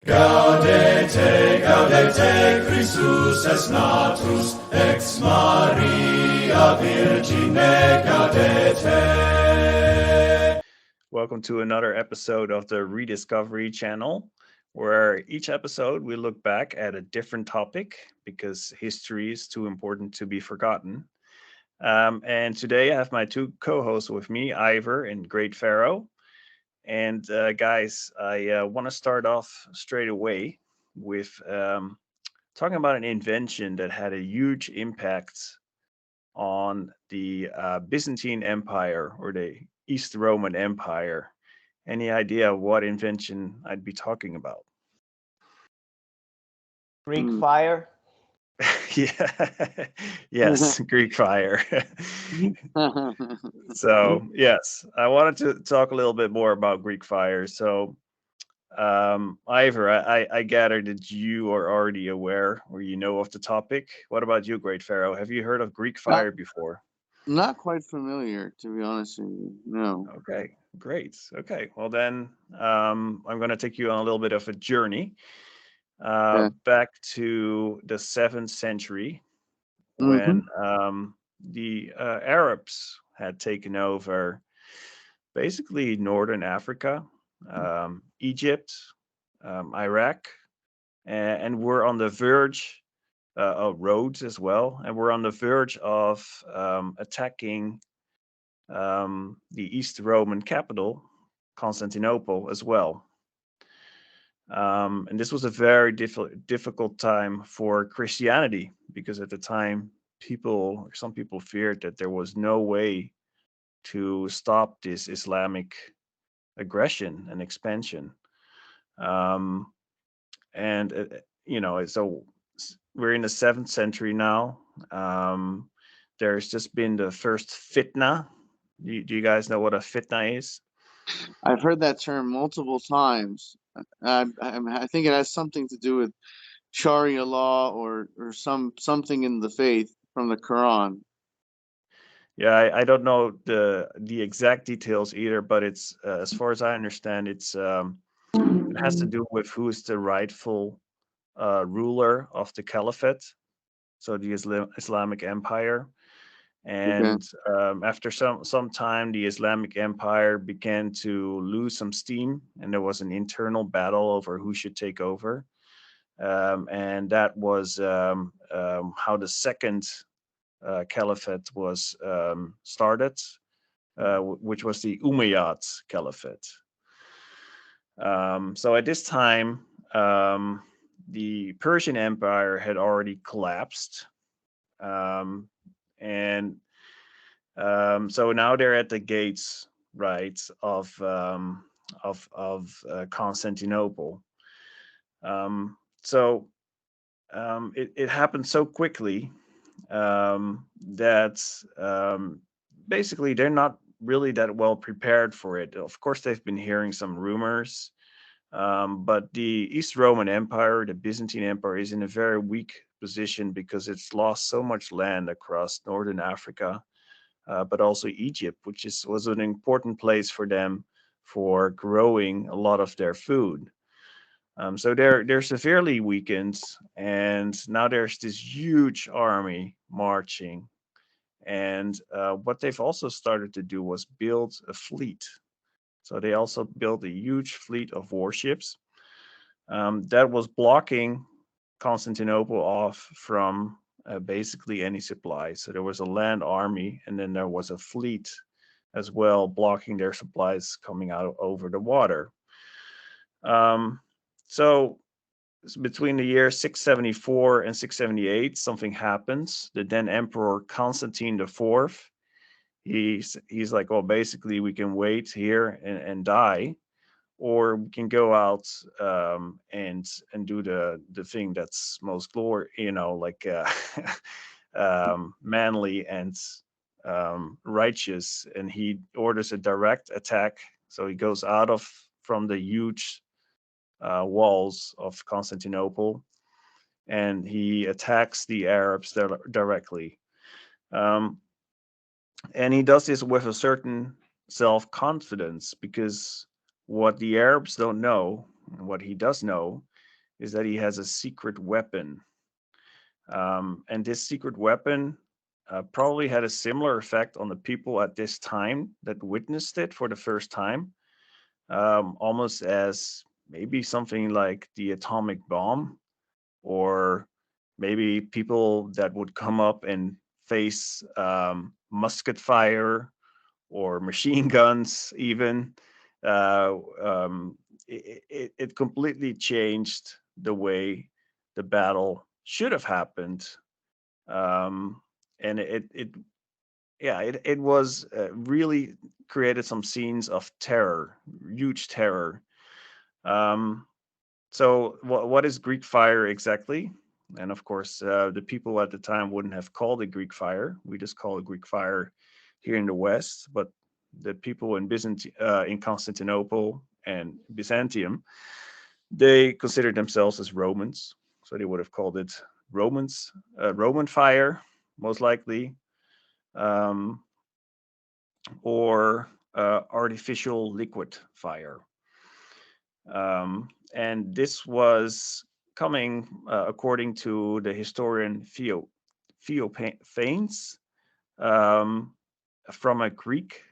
Gaudete, gaudete, Christus es natus, ex Maria Virgine, gaudete. Welcome to another episode of the Rediscovery channel, where each episode we look back at a different topic because history is too important to be forgotten. And today I have my two co-hosts with me, Ivor and Great Pharaoh. And guys, I want to start off straight away with talking about an invention that had a huge impact on the Byzantine Empire or the East Roman Empire. Any idea what invention I'd be talking about? Greek Mm. fire. Yeah, yes, Greek fire. So, yes, I wanted to talk a little bit more about Greek fire. So, Ivor, I gather that you are already aware or you know of the topic. What about you, Great Pharaoh? Have you heard of Greek not, fire before? not quite familiar, to be honest with you. No. Okay, great. Okay, well then, I'm going to take you on a little bit of a journey Okay. back to the 7th century Mm-hmm. when the Arabs had taken over basically northern Africa, Egypt, Iraq, and we're on the verge of roads as well, and we're on the verge of attacking the East Roman capital, Constantinople, as well. And this was a very difficult time for Christianity because at the time, some people feared that there was no way to stop this Islamic aggression and expansion. Um, and so we're in the 7th century now. There's just been the first fitna. Do you guys know what a fitna is? I've heard that term multiple times. I think it has something to do with Sharia law or something in the faith from the Quran. Yeah, I don't know the exact details either, but it's as far as I understand, it has to do with who is the rightful ruler of the caliphate, so the Islamic Empire. Okay. And after some time, the Islamic Empire began to lose some steam, and there was an internal battle over who should take over. And that was how the second caliphate was started, which was the Umayyad Caliphate. So at this time, the Persian Empire had already collapsed, and so now they're at the gates, right, of Constantinople. So it happened so quickly that basically they're not really that well prepared for it. Of course, they've been hearing some rumors, but the East Roman Empire, the Byzantine Empire, is in a very weak position because it's lost so much land across northern Africa, but also Egypt, which was an important place for them for growing a lot of their food. So they're severely weakened, and now there's this huge army marching. And what they've also started to do was build a fleet. So they also built a huge fleet of warships that was blocking Constantinople off from basically any supply. So there was a land army, and then there was a fleet as well, blocking their supplies coming out over the water. Um, so between the year 674 and 678, something happens. The then Emperor Constantine IV, he's like, well, basically we can wait here and die, or we can go out and do the thing that's most glory, like manly and righteous. And he orders a direct attack. So he goes out of from the huge walls of Constantinople, and he attacks the Arabs directly. Um, and he does this with a certain self confidence because what the Arabs don't know, and what he does know, is that he has a secret weapon. And this secret weapon probably had a similar effect on the people at this time that witnessed it for the first time, almost as maybe something like the atomic bomb, or maybe people that would come up and face musket fire or machine guns, even. Uh, it completely changed the way the battle should have happened. Um, and it was really created some scenes of terror, huge terror. Um, so what is Greek fire exactly? And of course, the people at the time wouldn't have called it Greek fire. We just call it Greek fire here in the West. But the people in in Constantinople and Byzantium, they considered themselves as Romans. So they would have called it Roman fire, most likely, um, or artificial liquid fire. And this was coming, according to the historian Theophanes, um, from a Greek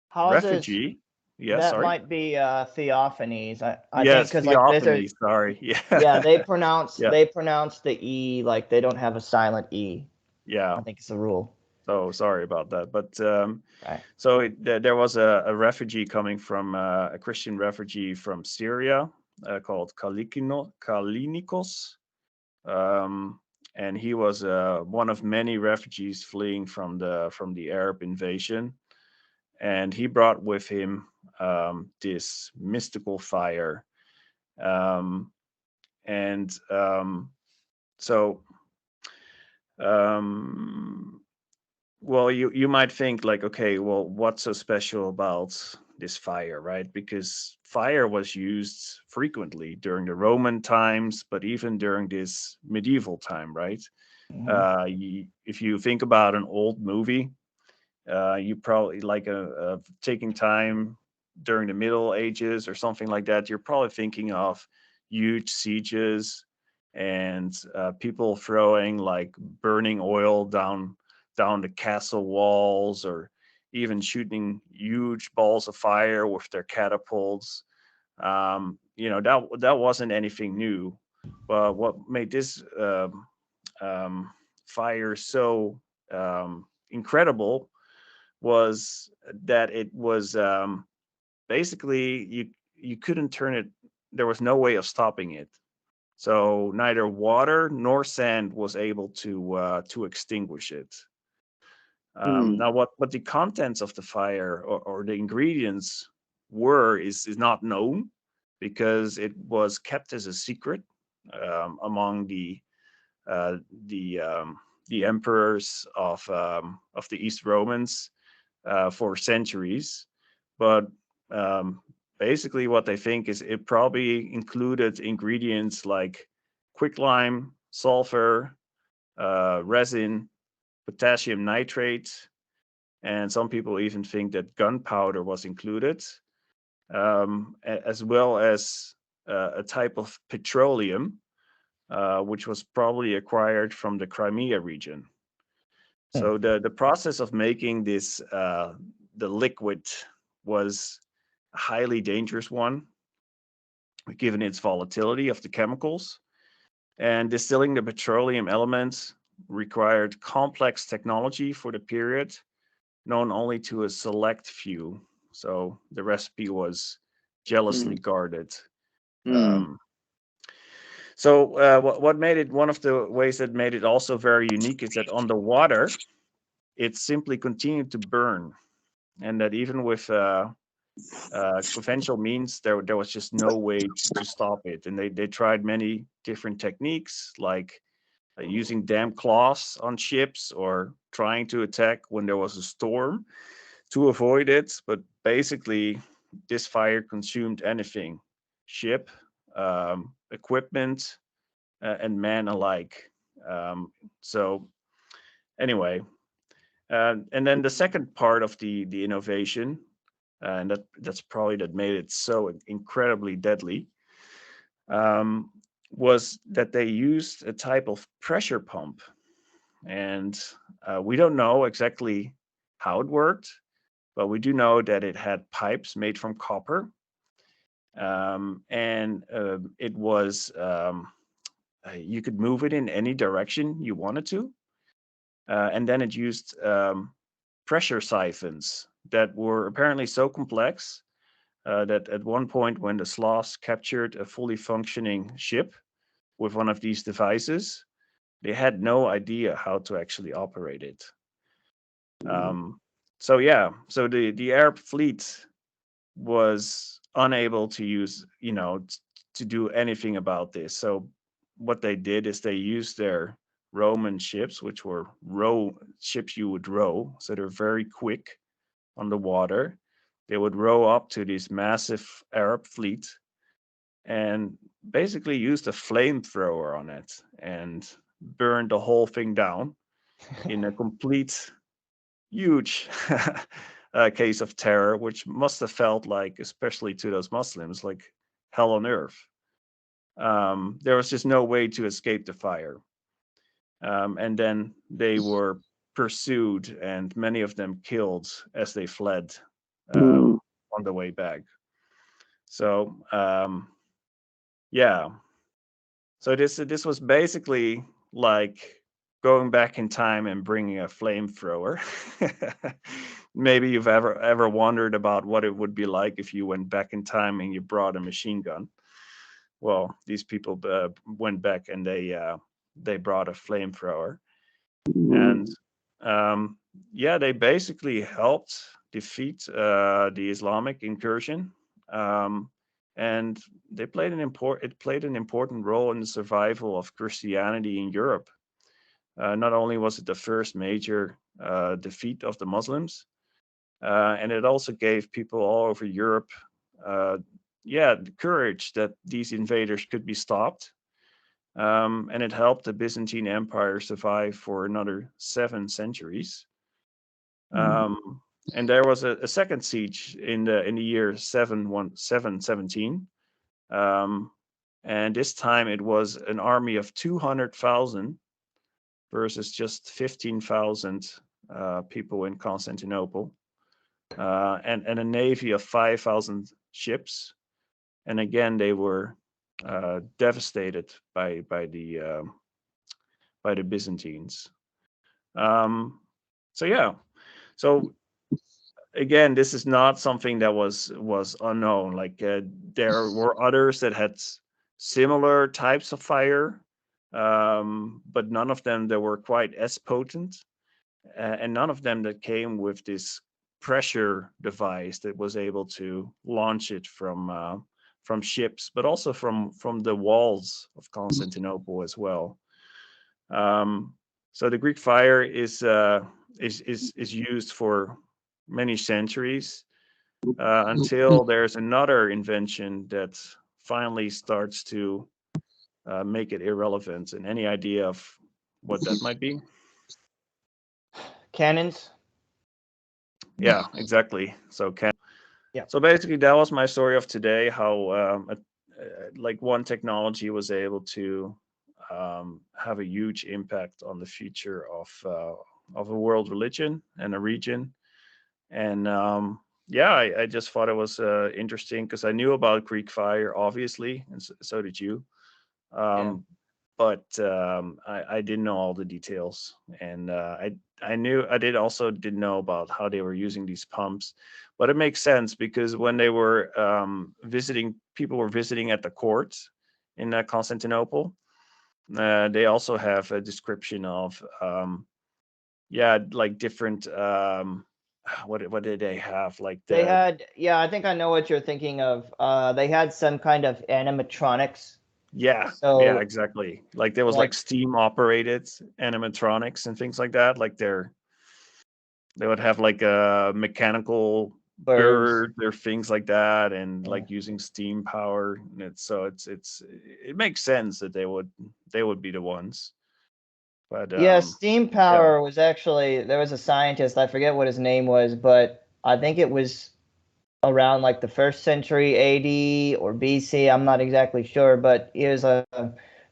How is this? refugee. Yeah, That sorry. might be Theophanes. I think Yes, because like Theophanes. Sorry. yeah, Yeah. they pronounce Yeah. they pronounce the E like they don't have a silent E. Yeah. I think it's a rule. So sorry about that. But Right. so there was a refugee coming from a Christian refugee from Syria called Kalinikos. Um, and he was one of many refugees fleeing from the Arab invasion, and he brought with him this mystical fire, um, and so um, well, you might think like, okay, well, what's so special about this fire, right? Because fire was used frequently during the Roman times, but even during this medieval time, right? Mhm. If you think about an old movie, you probably like taking time during the Middle Ages or something like that. You're probably thinking of huge sieges and people throwing like burning oil down the castle walls, or even shooting huge balls of fire with their catapults. That wasn't anything new, but what made this um, fire so incredible was that it was basically you couldn't turn it. There was no way of stopping it. So neither water nor sand was able to extinguish it. Hmm. Now, what the contents of the fire, or the ingredients were is not known, because it was kept as a secret among uh, the um, the emperors of the East Romans for centuries. But um, basically, what they think is it probably included ingredients like quicklime, sulfur, resin, potassium nitrate, and some people even think that gunpowder was included, as well as a type of petroleum, which was probably acquired from the Crimea region. Hmm. So the process of making this the liquid was a highly dangerous one, given its volatility of the chemicals. And distilling the petroleum elements required complex technology for the period, known only to a select few. So the recipe was jealously Hmm. guarded. Hmm. Um, what made it, one of the ways that made it also very unique, is that on the water, it simply continued to burn, and that even with conventional means, there was just no way to stop it. And they tried many different techniques, like using damp cloths on ships, or trying to attack when there was a storm to avoid it. But basically, this fire consumed anything, ship, equipment, and man alike. So anyway, and then the second part of the innovation, and that's probably that made it so incredibly deadly, um, was that they used a type of pressure pump. And we don't know exactly how it worked, but we do know that it had pipes made from copper. And it was, you could move it in any direction you wanted to. And then it used pressure siphons that were apparently so complex that at one point, when the Slavs captured a fully functioning ship with one of these devices, they had no idea how to actually operate it. So yeah, so the Arab fleet was unable to use, to do anything about this. So what they did is they used their Roman ships, which were ships you would row, so they're very quick on the water. They would row up to this massive Arab fleet and basically used a flamethrower on it and burned the whole thing down in a complete huge case of terror, which must have felt like, especially to those Muslims, like hell on earth. There was just no way to escape the fire. And then they were pursued and many of them killed as they fled on the way back. So, yeah. So this was basically like going back in time and bringing a flamethrower. Maybe you've ever wondered about what it would be like if you went back in time and you brought a machine gun. Well, these people went back and they brought a flamethrower, and yeah, they basically helped defeat the Islamic incursion. And it played an important role in the survival of Christianity in Europe. Not only was it the first major defeat of the Muslims, and it also gave people all over Europe, the courage that these invaders could be stopped. And it helped the Byzantine Empire survive for another 7 centuries. And there was a second siege in the year 717. And this time it was an army of 200,000 versus just 15,000 people in Constantinople, and a navy of 5,000 ships. And again, they were devastated by the Byzantines. So yeah, so again, this is not something that was unknown. Like there were others that had similar types of fire, but none of them that were quite as potent, and none of them that came with this pressure device that was able to launch it from ships, but also from the walls of Constantinople as well. So the Greek fire is used for many centuries until there's another invention that finally starts to make it irrelevant. And any idea of what that might be? Cannons. Yeah, exactly. So Yeah. So basically, that was my story of today. How like one technology was able to have a huge impact on the future of a world religion and a region. And yeah, I just thought it was interesting because I knew about Greek fire, obviously, and so did you. But I didn't know all the details, and I didn't know about how they were using these pumps. But it makes sense because when they were people were visiting at the court in Constantinople. They also have a description of like different what did they have, like They had, I think I know what you're thinking of. They had some kind of animatronics. Yeah, So yeah, exactly. Like there was like steam operated animatronics and things like that. Like they would have like a mechanical bird or things like that, and like using steam power. And it makes sense that they would be the ones. But steam power was actually, there was a scientist, I forget what his name was, but I think it was around like the 1st century AD or BC. I'm not exactly sure, but he was a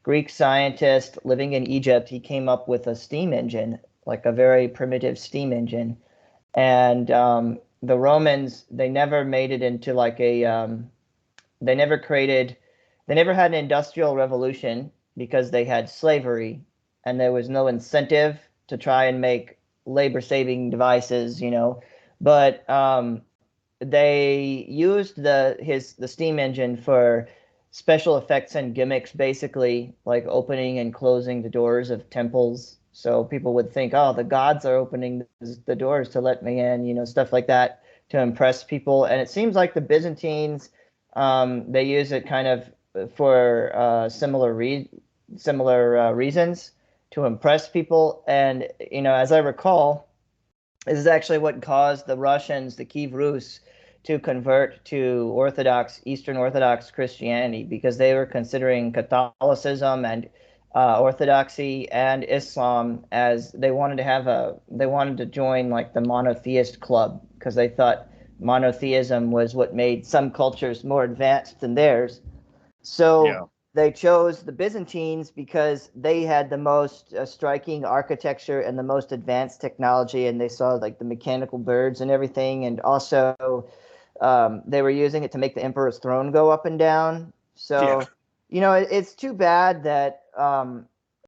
Greek scientist living in Egypt. He came up with a steam engine, like a very primitive steam engine. And the Romans, they never made it into like they never had an industrial revolution because they had slavery and there was no incentive to try and make labor saving devices, but they used the steam engine for special effects and gimmicks, basically like opening and closing the doors of temples. So people would think, oh, the gods are opening the doors to let me in, stuff like that to impress people. And it seems like the Byzantines, they use it kind of for similar reasons to impress people. And as I recall, this is actually what caused the Russians, the Kiev Rus, to convert to Eastern Orthodox Christianity, because they were considering Catholicism and Orthodoxy and Islam as they wanted to join like the Monotheist Club, because they thought monotheism was what made some cultures more advanced than theirs. So they chose the Byzantines because they had the most striking architecture and the most advanced technology, and they saw like the mechanical birds and everything, and also they were using it to make the emperor's throne go up and down. So, it's too bad that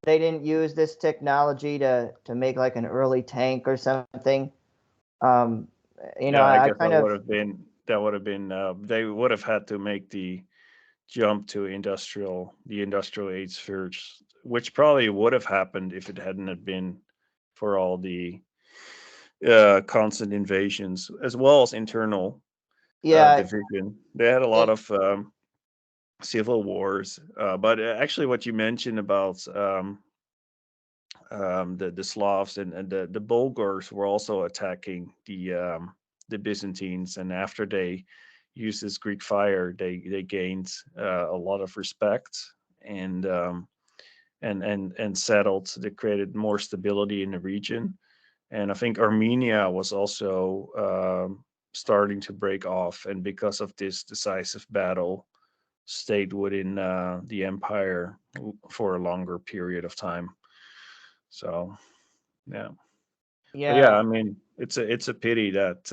they didn't use this technology to make like an early tank or something. I I guess kind of that would have been they would have had to make the jump to the industrial age first, which probably would have happened if it hadn't have been for all the constant invasions as well as internal yeah. division. They had a lot of civil wars, but actually, what you mentioned about the Slavs and the Bulgars were also attacking the Byzantines, and after they used this Greek fire, they gained a lot of respect and and settled. They created more stability in the region, and I think Armenia was also starting to break off, and because of this decisive battle, stayed within the empire for a longer period of time. So yeah, but yeah, Yeah. I mean, it's a pity that,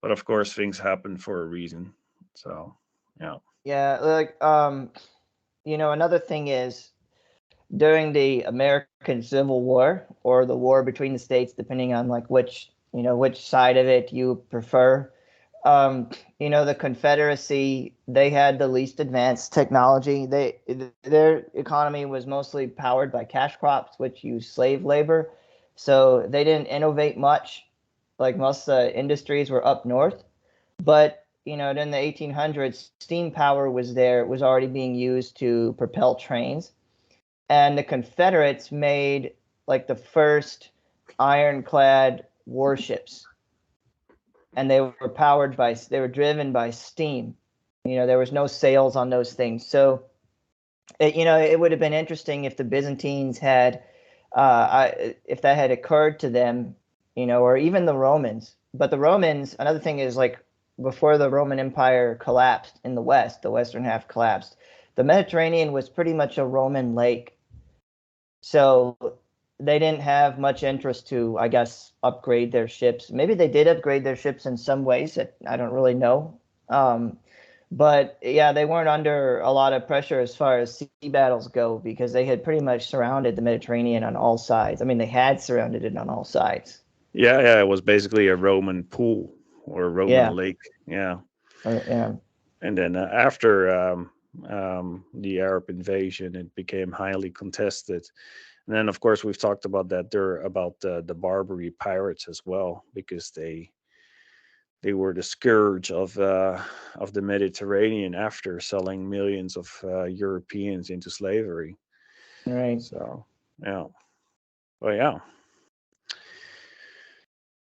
but of course things happen for a reason. So yeah, Yeah, like another thing is during the American Civil War, or the war between the states, depending on like which side of it you prefer. The Confederacy, they had the least advanced technology. Their economy was mostly powered by cash crops, which use slave labor. So they didn't innovate much. Like most industries were up north. But in the 1800s, steam power was already being used to propel trains, and the Confederates made like the first ironclad warships, and they were driven by steam. There was no sails on those things, so it would have been interesting if the Byzantines had, if that had occurred to them, or even the Romans. But the Romans, another thing is like before the Roman Empire collapsed in the West, the western half collapsed, the Mediterranean was pretty much a Roman lake. So they didn't have much interest to, I guess, upgrade their ships. Maybe they did upgrade their ships in some ways that I don't really know. But yeah, they weren't under a lot of pressure as far as sea battles go, because they had pretty much surrounded the Mediterranean on all sides. I mean, they had surrounded it on all sides. yeah, it was basically a Roman pool or a Roman Yeah. lake. Yeah, Yeah. and then after the Arab invasion, it became highly contested. And then, of course, we've talked about that. There about the Barbary pirates as well, because they were the scourge of the Mediterranean after selling millions of Europeans into slavery. Right. So yeah, well yeah.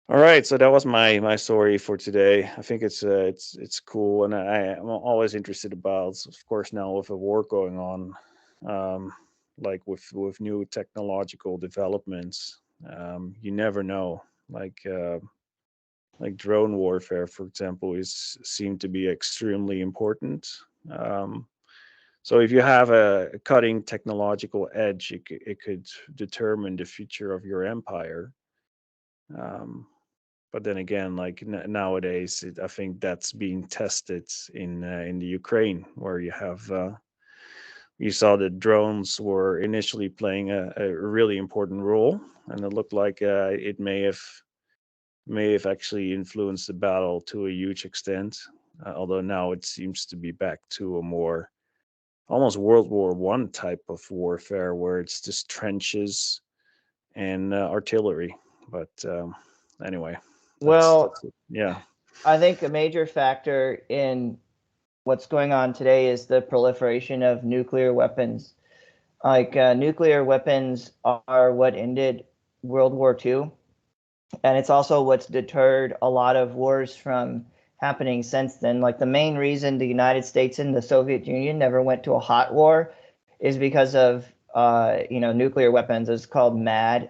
All right, so that was my story for today. I think it's cool, and I'm always interested about, of course, now with a war going on, like with new technological developments, you never know. Like like drone warfare, for example, is seem to be extremely important. Um, so if you have a cutting technological edge, it could determine the future of your empire. Um, but then again, like nowadays, I think that's being tested in the Ukraine, where you saw that drones were initially playing a really important role, and it looked like it may have actually influenced the battle to a huge extent. Although now it seems to be back to a more almost World War I type of warfare, where it's just trenches and artillery. But anyway, Well, that's it. Yeah, I think a major factor in what's going on today is the proliferation of nuclear weapons. Like nuclear weapons are what ended World War II, and it's also what's deterred a lot of wars from happening since then. Like the main reason the United States and the Soviet Union never went to a hot war is because of nuclear weapons. It's called MAD.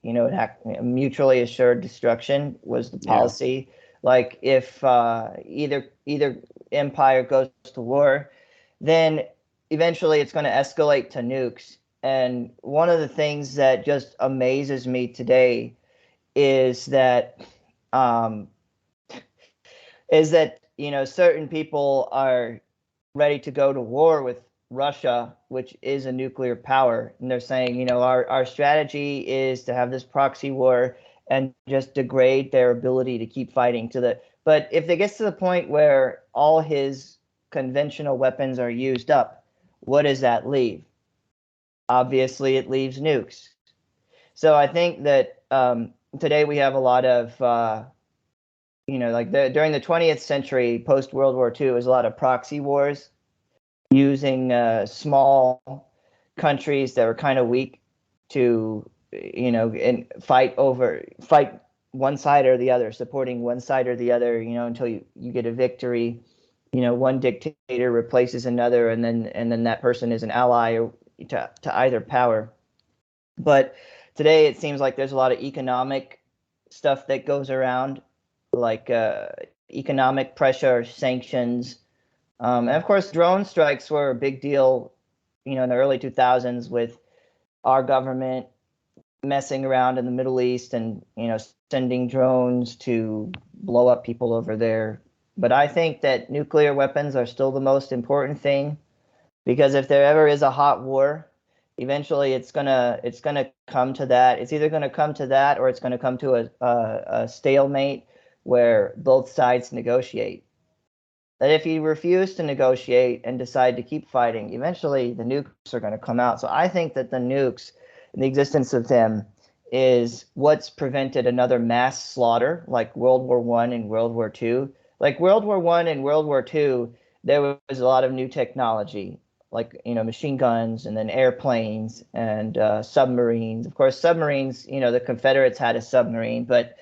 Mutually assured destruction was the yeah, policy. Like if either empire goes to war, then eventually it's going to escalate to nukes. And one of the things that just amazes me today is that um, certain people are ready to go to war with Russia, which is a nuclear power, and they're saying, our strategy is to have this proxy war and just degrade their ability to keep fighting to the. But if it gets to the point where all his conventional weapons are used up, what does that leave? Obviously, it leaves nukes. So I think that today we have a lot of during the 20th century, post World War II, was a lot of proxy wars using small countries that were kind of weak to, and fight one side or the other, supporting one side or the other, until you get a victory. One dictator replaces another, and then that person is an ally to either power. But today it seems like there's a lot of economic stuff that goes around, like economic pressure, sanctions, and of course, drone strikes were a big deal, in the early 2000s with our government messing around in the Middle East and, sending drones to blow up people over there. But I think that nuclear weapons are still the most important thing, because if there ever is a hot war, eventually it's gonna come to that. It's either gonna come to that, or it's gonna come to a stalemate where both sides negotiate. That if you refuse to negotiate and decide to keep fighting, eventually the nukes are going to come out. So I think that the nukes, the existence of them, is what's prevented another mass slaughter like World War I and World War II. Like World War I and World War II, there was a lot of new technology, like machine guns, and then airplanes and submarines. Of course, submarines. The Confederates had a submarine, but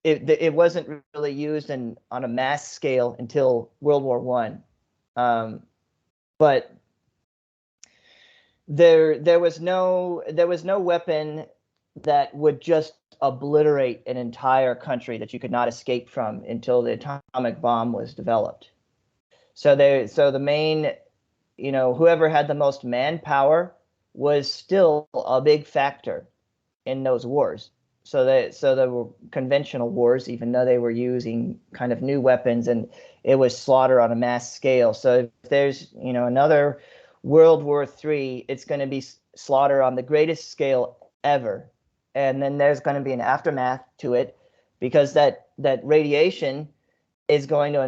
it wasn't really used on a mass scale until World War One. But there was no weapon that would just obliterate an entire country that you could not escape from until the atomic bomb was developed. So the main, whoever had the most manpower was still a big factor in those wars. So there were conventional wars, even though they were using kind of new weapons, and it was slaughter on a mass scale. So if there's another World War III, it's going to be slaughter on the greatest scale ever, and then there's going to be an aftermath to it, because that radiation is going to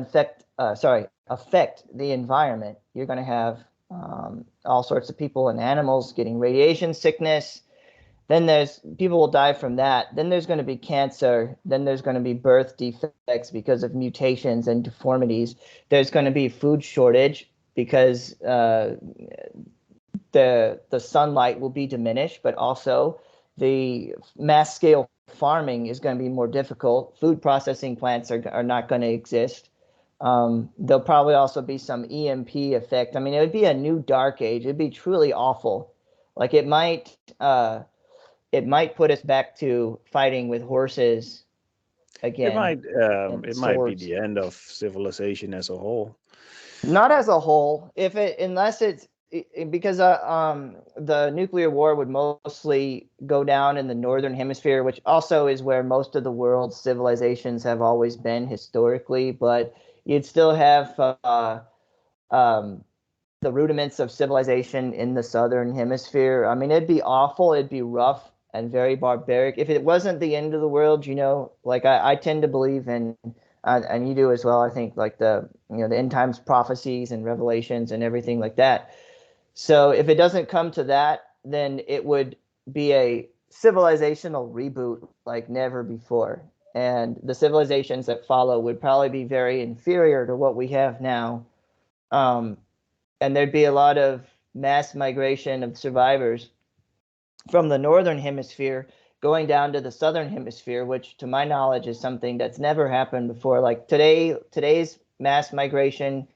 affect the environment. You're going to have all sorts of people and animals getting radiation sickness. Then people will die from that. Then there's going to be cancer. Then there's going to be birth defects because of mutations and deformities. There's going to be food shortage because the sunlight will be diminished, but also the mass scale farming is going to be more difficult. Food processing plants are not going to exist. There'll probably also be some EMP effect. I mean, it would be a new dark age. It'd be truly awful. Like it might put us back to fighting with horses again. And It might be swords. the end of civilization as a whole. Not as a whole, unless it's because the nuclear war would mostly go down in the northern hemisphere, which also is where most of the world's civilizations have always been historically. But you'd still have the rudiments of civilization in the southern hemisphere. I mean, it'd be awful. It'd be rough and very barbaric. If it wasn't the end of the world, like I tend to believe in, and you do as well, I think, like the end times prophecies and revelations and everything like that. So if it doesn't come to that, then it would be a civilizational reboot like never before. And the civilizations that follow would probably be very inferior to what we have now. And there'd be a lot of mass migration of survivors from the northern hemisphere going down to the southern hemisphere, which to my knowledge is something that's never happened before. Like today's mass migration,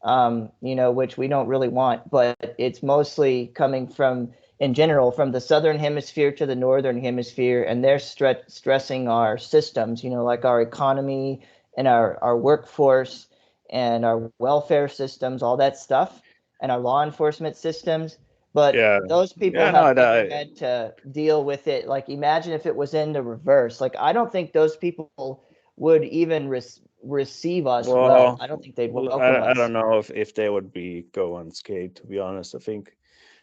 which we don't really want, but it's mostly coming from, in general, from the southern hemisphere to the northern hemisphere, and they're stressing our systems, like our economy and our workforce and our welfare systems, all that stuff, and our law enforcement systems. But Yeah. those people Yeah, no, have never had to deal with it. Like, imagine if it was in the reverse. Like, I don't think those people would even receive us well. I don't think they'd welcome us. I don't know if they would go unscathed, to be honest. I think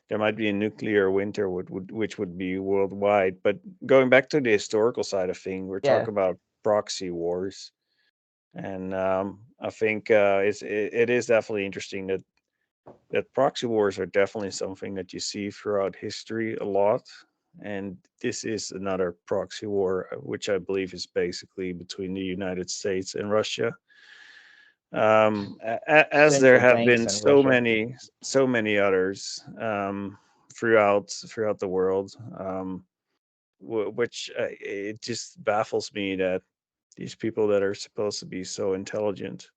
there might be a nuclear winter which would be worldwide. But going back to the historical side of things, we're Yeah. talking about proxy wars. And I think it is definitely interesting that proxy wars are definitely something that you see throughout history a lot. And this is another proxy war, which I believe is basically between the United States and Russia. As there Central have banks been in so Russia. many others throughout the world, which it just baffles me that these people that are supposed to be so intelligent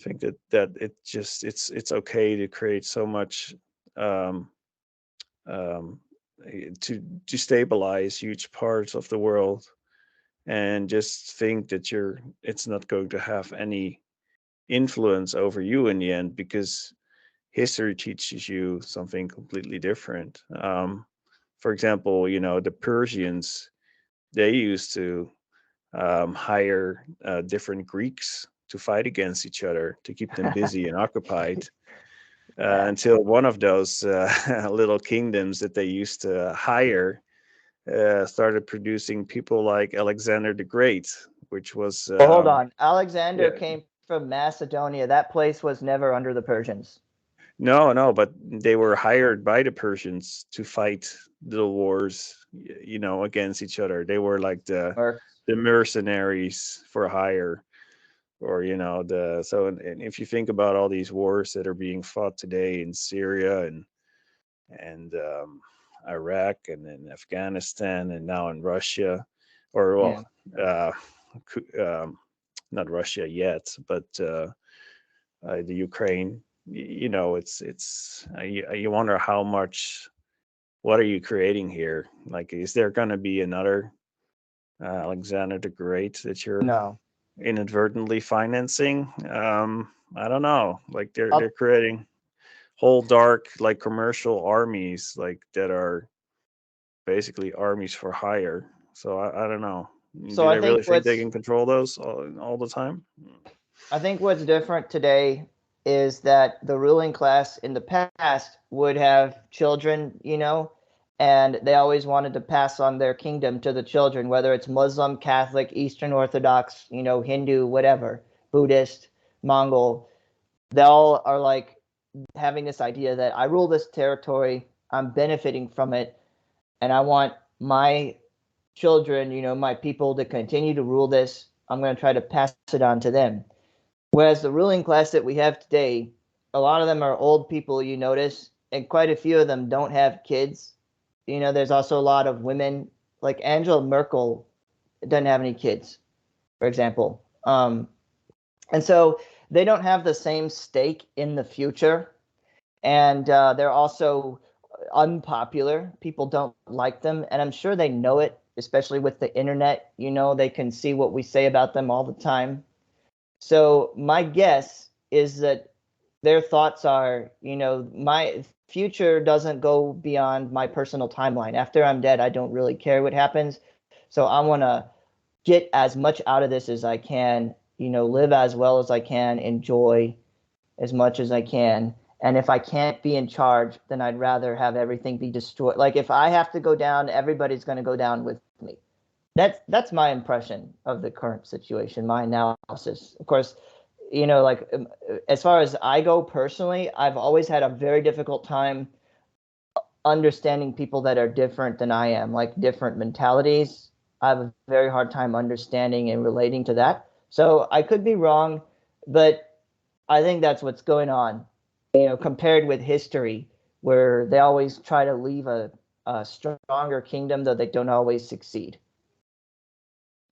think that it's okay to create so much um, um, to destabilize huge parts of the world, and just think that it's not going to have any influence over you in the end, because history teaches you something completely different. For example, the Persians, they used to hire different Greeks to fight against each other to keep them busy and occupied, Yeah. until one of those little kingdoms that they used to hire started producing people like Alexander the Great, which was Well, hold on. Alexander yeah, came from Macedonia. That place was never under the Persians. no, but they were hired by the Persians to fight the wars, against eeach other. They were like the mercenaries for hire, or and if you think about all these wars that are being fought today in Syria and Iraq and in Afghanistan and now in Russia, or Yeah. uh, not Russia yet, but the Ukraine. You wonder how much. What are you creating here? Like, is there going to be another Alexander the Great that you're No. inadvertently financing? I don't know. Like, they're I'll- creating whole dark, like, commercial armies, like, that are basically armies for hire. So I don't know. So Do I they really think think they can control those all the time? what's different today is that the ruling class in the past would have children, and they always wanted to pass on their kingdom to the children, whether it's Muslim, Catholic, Eastern Orthodox, Hindu, whatever, Buddhist, Mongol. They all are like having this idea that I rule this territory, I'm benefiting from it, and I want my children, my people to continue to rule this. I'm going to try to pass it on to them. Whereas the ruling class that we have today, a lot of them are old people, you notice, and quite a few of them don't have kids. There's also a lot of women, like Angela Merkel doesn't have any kids, for example. And so they don't have the same stake in the future. And they're also unpopular. People don't like them. And I'm sure they know it. especially with the internet. You know, they can see what we say about them all the time. So my guess is that their thoughts are, you know, my future doesn't go beyond my personal timeline. After I'm dead, I don't really care what happens. So I want to get as much out of this as I can, you know, live as well as I can, enjoy as much as I can. And if I can't be in charge, then I'd rather have everything be destroyed. Like if I have to go down, everybody's going to go down with me. That's my impression of the current situation, my analysis. Of course, you know, like as far as I go personally, I've always had a very difficult time understanding people that are different than I am, like different mentalities. I have a very hard time understanding and relating to that. So I could be wrong, but I think that's what's going on, you know, compared with history, where they always try to leave a stronger kingdom, though they don't always succeed.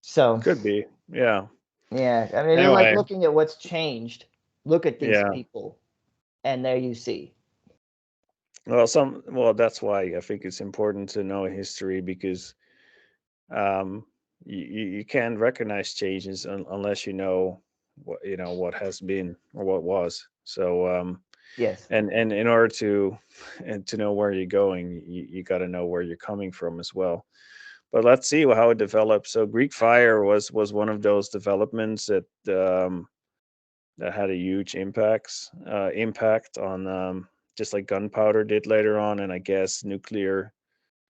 So Could be. Yeah. yeah, I mean, and like Anyway, looking at what's changed, look at these yeah. people, and there you see. Well, that's why I think it's important to know history, because um, you can't recognize changes unless you know what has been or what was. So Yes. and in order to and to know where you're going, you got to know where you're coming from as well. But let's see how it develops. So Greek fire was one of those developments that had a huge impact on, just like gunpowder did later on, and I guess nuclear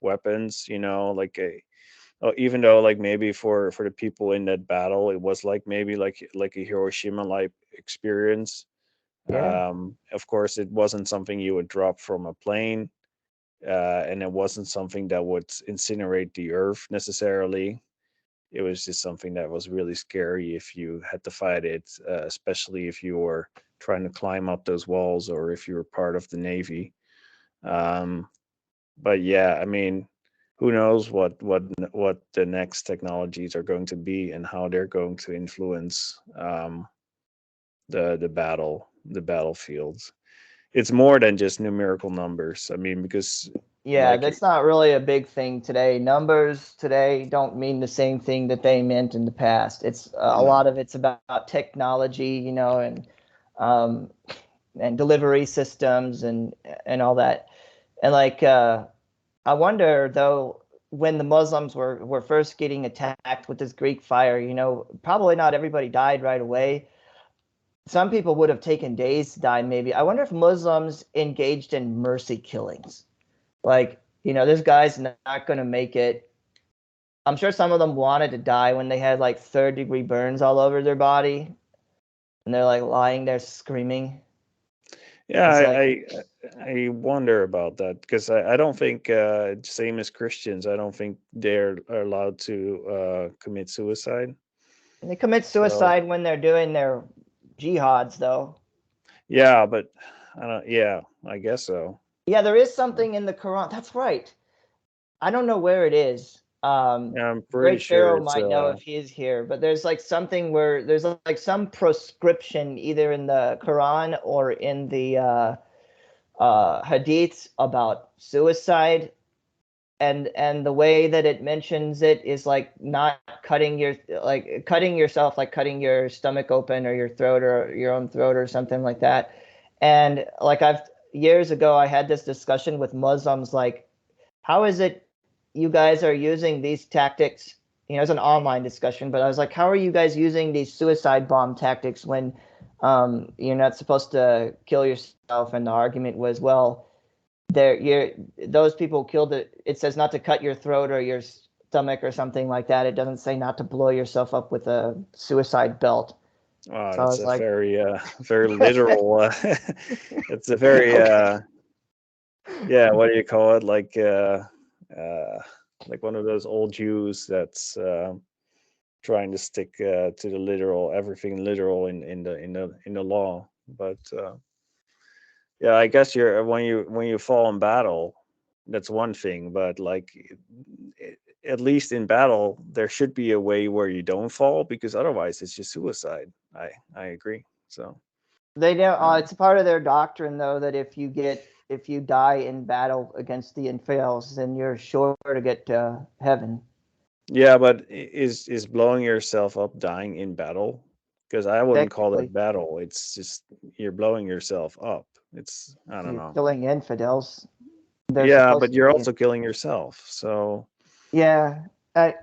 weapons. Like even though like maybe for the people in that battle, it was like maybe like a Hiroshima like experience. Yeah. Of course, it wasn't something you would drop from a plane, and it wasn't something that would incinerate the earth necessarily. It was just something that was really scary if you had to fight it, especially if you were trying to climb up those walls or if you were part of the Navy. Um, but yeah, I mean, who knows what the next technologies are going to be and how they're going to influence the battlefields. It's more than just numerical numbers. I mean, because Yeah, like that's not really a big thing today. Numbers today don't mean the same thing that they meant in the past. It's a no, lot of it's about technology, you know, um, and delivery systems and all that. And like I wonder though, when the Muslims were first getting attacked with this Greek fire, you know, probably not everybody died right away. Some people would have taken days to die, maybe. I wonder if Muslims engaged in mercy killings. Like, you know, this guy's not going to make it. I'm sure some of them wanted to die when they had like third-degree burns all over their body, and they're like lying there screaming. yeah, It's like, I wonder about that because I don't think, same as Christians, I don't think they're are allowed to commit suicide. they commit So suicide when they're doing their jihads, though. yeah, but I don't. Yeah, I guess so. Yeah, there is something in the Quran. That's right. I don't know where it is. Yeah, I'm pretty Great sure Pharaoh it's might know if he is here, but there's like something where there's like some prescription either in the Quran or in the hadiths about suicide, and the way that it mentions it is like not cutting cutting yourself, like cutting your stomach open or your throat or your own throat or something like that. And like I've years ago I had this discussion with Muslims, like, how is it you guys are using these tactics? You know, it's an online discussion, but I was like, how are you guys using these suicide bomb tactics when you're not supposed to kill yourself? And the argument was, well, those people killed it. It says not to cut your throat or your stomach or something like that. It doesn't say not to blow yourself up with a suicide belt. wow, So I that's was a like, very very literal. It's a very okay. yeah. What do you call it? Uh, like one of those old Jews that's trying to stick to the literal, everything literal in the law. But yeah, I guess you're when you fall in battle, that's one thing. But like, at least in battle, there should be a way where you don't fall, because otherwise it's just suicide. I agree. So They don't. um, It's a part of their doctrine, though, that if you die in battle against the infidels, then you're sure to get to heaven. Yeah, but is blowing yourself up dying in battle? Because I wouldn't call Technically, it battle. It's just you're blowing yourself up. It's I don't you're know. killing infidels. They're Yeah, supposed but to you're be. also killing yourself. So Yeah, I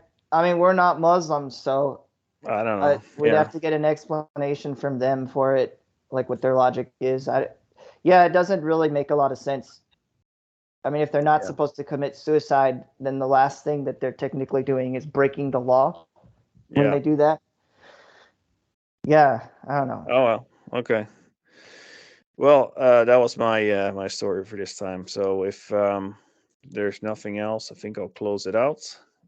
mean, we're not Muslims, so I don't know. we'd Yeah, have to get an explanation from them for it, like what their logic is. Yeah, it doesn't really make a lot of sense. I mean, if they're not yeah, supposed to commit suicide, then the last thing that they're technically doing is breaking the law when yeah. they do that. Yeah, I don't know. Oh well. Okay. Well, that was my my story for this time. So if there's nothing else, I think I'll close it out,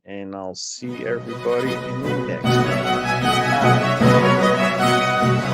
and I'll see everybody in the next one. All right.